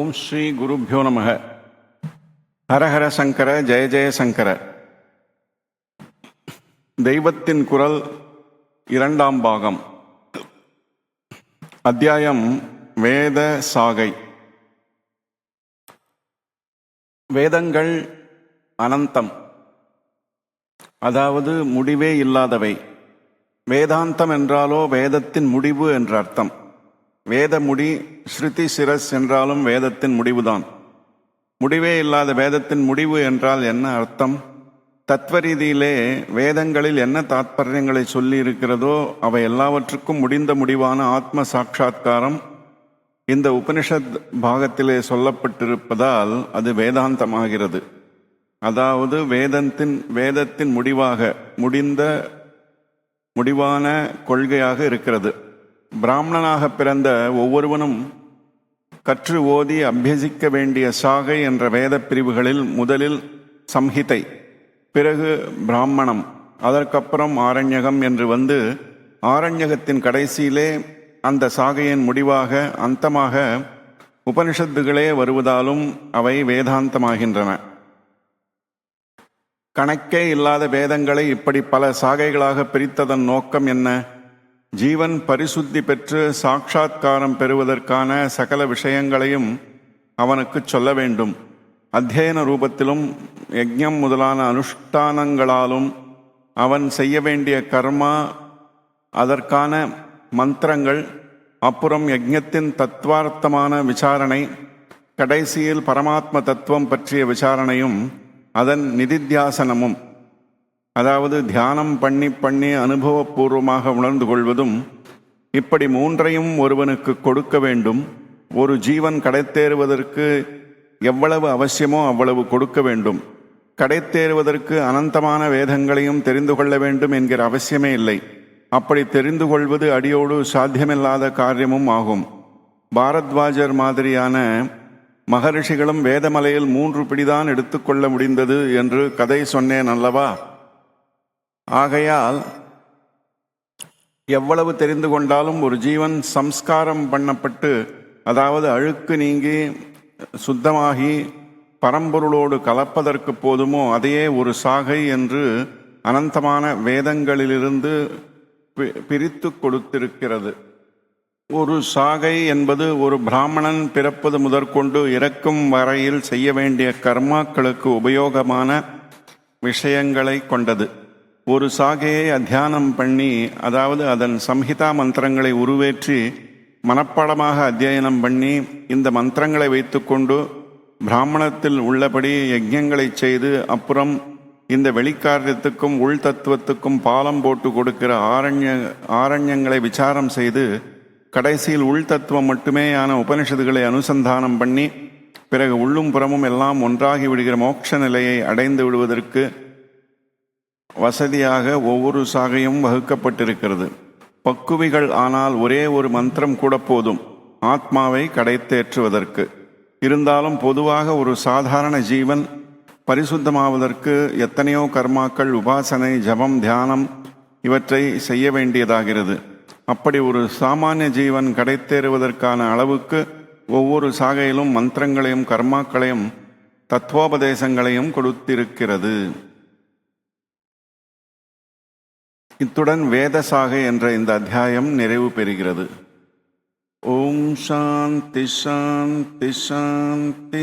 ஓம் ஸ்ரீ குருப்யோ நமக. ஹரஹர சங்கர, ஜெய ஜெய சங்கர. தெய்வத்தின் குரல், இரண்டாம் பாகம். அத்தியாயம் வேத சாகை. வேதங்கள் அனந்தம், அதாவது முடிவே இல்லாதவை. வேதாந்தம் என்றாலோ வேதத்தின் முடிவு என்ற அர்த்தம். வேத முடி, ஸ்ருதி சிரஸ் என்றாலும் வேதத்தின் முடிவுதான். முடிவே இல்லாத வேதத்தின் முடிவு என்றால் என்ன அர்த்தம்? தத்துவ ரீதியிலே வேதங்களில் என்ன தாத்பரியங்களை சொல்லி இருக்கிறதோ அவை எல்லாவற்றுக்கும் முடிந்த முடிவான ஆத்ம சாட்சா்காரம் இந்த உபனிஷத் பாகத்திலே சொல்லப்பட்டிருப்பதால் அது வேதாந்தமாகிறது. அதாவது வேதத்தின் முடிவான கொள்கையாக இருக்கிறது. பிராமணனாக பிறந்த ஒவ்வொருவனும் கற்று ஓதி அபியசிக்க வேண்டிய சாகை என்ற வேத பிரிவுகளில் முதலில் சம்ஹிதை, பிறகு பிராமணம், அதற்கப்புறம் ஆரண்யகம் என்று வந்து ஆரண்யகத்தின் கடைசியிலே அந்த சாகையின் முடிவாக அந்தமாக உபனிஷத்துகளே வருவதாலும் அவை வேதாந்தமாகின்றன. கணக்கே இல்லாத வேதங்களை இப்படி பல சாகைகளாக பிரித்ததன் நோக்கம் என்ன? ஜீவன் பரிசுத்தி பெற்று சாட்சா்காரம் பெறுவதற்கான சகல விஷயங்களையும் அவனுக்கு சொல்ல வேண்டும். அத்தியன ரூபத்திலும் யஜ்ஞம் முதலான அனுஷ்டானங்களாலும் அவன் செய்ய வேண்டிய கர்மா, அதற்கான மந்திரங்கள், அப்புறம் யஜ்ஞத்தின் தத்துவார்த்தமான விசாரணை, கடைசியில் பரமாத்ம தத்துவம் பற்றிய விசாரணையும் அதன் நிதித்தியாசனமும், அதாவது தியானம் பண்ணி அனுபவபூர்வமாக உணர்ந்து கொள்வதும், இப்படி மூன்றையும் ஒருவனுக்கு கொடுக்க வேண்டும். ஒரு ஜீவன் கடைத்தேறுவதற்கு எவ்வளவு அவசியமோ அவ்வளவு கொடுக்க வேண்டும். கடைத்தேறுவதற்கு அனந்தமான வேதங்களையும் தெரிந்து கொள்ள வேண்டும் என்கிற அவசியமே இல்லை. அப்படி தெரிந்து கொள்வது அடியோடு சாத்தியமில்லாத காரியமும் ஆகும். பாரத்வாஜர் மாதிரியான மகரிஷிகளும் வேதமலையில் 3 பிடிதான் எடுத்துக்கொள்ள முடிந்தது என்று கதை சொன்னேன் அல்லவா? ஆகையால் எவ்வளவு தெரிந்து கொண்டாலும் ஒரு ஜீவன் சம்ஸ்காரம் பண்ணப்பட்டு, அதாவது அழுக்கு நீங்கி சுத்தமாகி பரம்பொருளோடு கலப்பதற்கு போதுமோ அதையே ஒரு சாகை என்று அனந்தமான வேதங்களிலிருந்து பிரித்து கொடுத்திருக்கிறது. ஒரு சாகை என்பது ஒரு பிராமணன் பிறப்பது முதற்கொண்டு இறக்கும் வரையில் செய்ய வேண்டிய கர்மாக்களுக்கு உபயோகமான விஷயங்களை கொண்டது. ஒரு சாகையை அத்தியானம் பண்ணி, அதாவது அதன் சம்ஹிதா மந்திரங்களை உருவேற்றி மனப்பாடமாக அத்தியனம் பண்ணி, இந்த மந்திரங்களை வைத்துக்கொண்டு பிராமணத்தில் உள்ளபடி யஜ்ஞங்களை செய்து, அப்புறம் இந்த வெளிக்காரியத்துக்கும் உள் தத்துவத்துக்கும் பாலம் போட்டு கொடுக்கிற ஆரண்யங்களை விசாரம் செய்து, கடைசியில் உள் தத்துவம் மட்டுமேயான உபனிஷத்துகளை அனுசந்தானம் பண்ணி, பிறகு உள்ளும் புறமும் எல்லாம் ஒன்றாகி விடுகிற மோட்ச நிலையை அடைந்து விடுவதற்கு வசதியாக ஒவ்வொரு சாகையும் வகுக்கப்பட்டிருக்கிறது. பக்குவிகள் ஆனால் ஒரே ஒரு மந்திரம் கூட போதும் ஆத்மாவை கடைத்தேற்றுவதற்கு. இருந்தாலும் பொதுவாக ஒரு சாதாரண ஜீவன் பரிசுத்தமாவதற்கு எத்தனையோ கர்மாக்கள், உபாசனை, ஜபம், தியானம் இவற்றை செய்ய வேண்டியதாகிறது. அப்படி ஒரு சாமானிய ஜீவன் கடைத்தேறுவதற்கான அளவுக்கு ஒவ்வொரு சாகையிலும் மந்திரங்களையும் கர்மாக்களையும் தத்துவோபதேசங்களையும் கொடுத்திருக்கிறது. இத்துடன் வேத சாகை என்ற இந்த அத்தியாயம் நிறைவு பெறுகிறது. ஓம் சாந்தி சாந்தி சாந்தி.